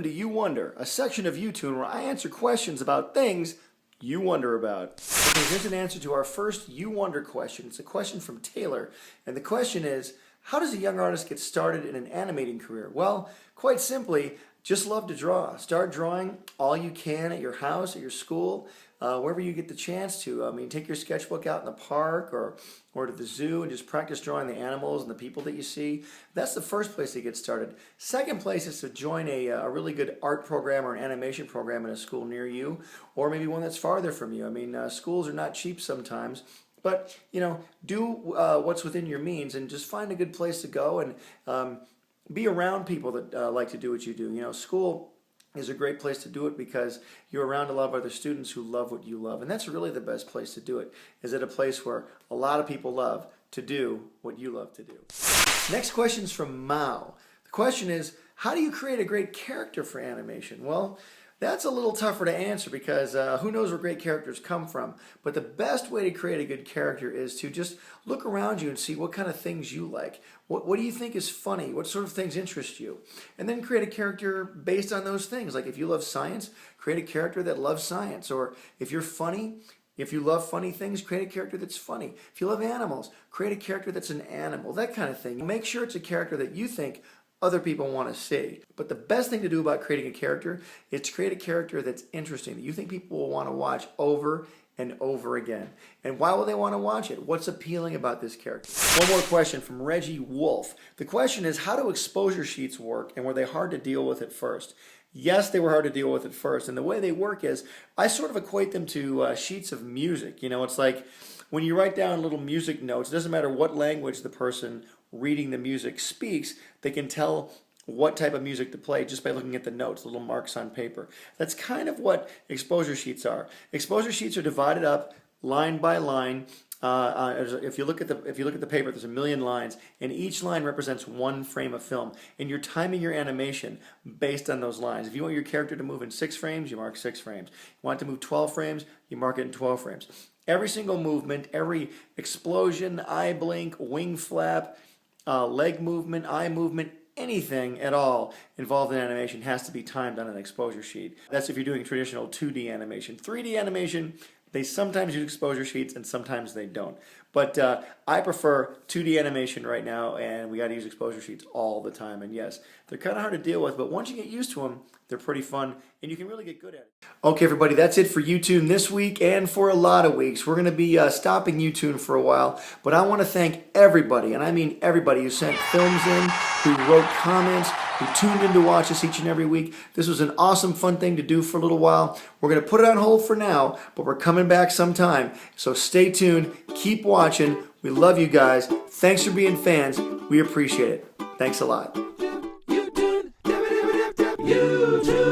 to You Wonder, a section of YOOTOON where I answer questions about things you wonder about. Okay, here's an answer to our first You Wonder question. It's a question from Taylor, and the question is, how does a young artist get started in an animating career? Well, quite simply, just love to draw. Start drawing all you can at your house, at your school, wherever you get the chance to. I mean, take your sketchbook out in the park or to the zoo and just practice drawing the animals and the people that you see. That's the first place to get started. Second place is to join a really good art program or an animation program in a school near you, or maybe one that's farther from you. I mean, schools are not cheap sometimes. But, you know, do what's within your means and just find a good place to go and be around people that like to do what you do. You know, school is a great place to do it because you're around a lot of other students who love what you love. And that's really the best place to do it, is at a place where a lot of people love to do what you love to do. Next question is from Mao. The question is, how do you create a great character for animation? Well, that's a little tougher to answer because who knows where great characters come from. But the best way to create a good character is to just look around you and see what kind of things you like. What do you think is funny? What sort of things interest you? And then create a character based on those things. Like if you love science, create a character that loves science. Or if you're funny, if you love funny things, create a character that's funny. If you love animals, create a character that's an animal. That kind of thing. Make sure it's a character that you think other people want to see. But the best thing to do about creating a character is to create a character that's interesting, that you think people will want to watch over and over again. And why will they want to watch it? What's appealing about this character? One more question from Reggie Wolf. The question is, how do exposure sheets work, and were they hard to deal with at first? Yes, they were hard to deal with at first, and the way they work is, I sort of equate them to sheets of music. You know, it's like when you write down little music notes, it doesn't matter what language the person reading the music speaks, they can tell what type of music to play just by looking at the notes, little marks on paper. That's kind of what exposure sheets are. Exposure sheets are divided up line by line. If you look at the paper, there's 1,000,000 lines, and each line represents one frame of film. And you're timing your animation based on those lines. If you want your character to move in 6 frames, you mark 6 frames. You want it to move 12 frames, you mark it in 12 frames. Every single movement, every explosion, eye blink, wing flap, leg movement, eye movement, anything at all involved in animation has to be timed on an exposure sheet. That's if you're doing traditional 2D animation. 3D animation, they sometimes use exposure sheets and sometimes they don't. But I prefer 2D animation right now, and we got to use exposure sheets all the time. And yes, they're kind of hard to deal with, but once you get used to them, they're pretty fun, and you can really get good at it. Okay, everybody, that's it for YOOTOON this week and for a lot of weeks. We're going to be stopping YOOTOON for a while, but I want to thank everybody, and I mean everybody, who sent films in, who wrote comments, who tuned in to watch us each and every week. This was an awesome, fun thing to do for a little while. We're going to put it on hold for now, but we're coming back sometime. So stay tuned. Keep watching. We love you guys. Thanks for being fans. We appreciate it. Thanks a lot. YOOTOON.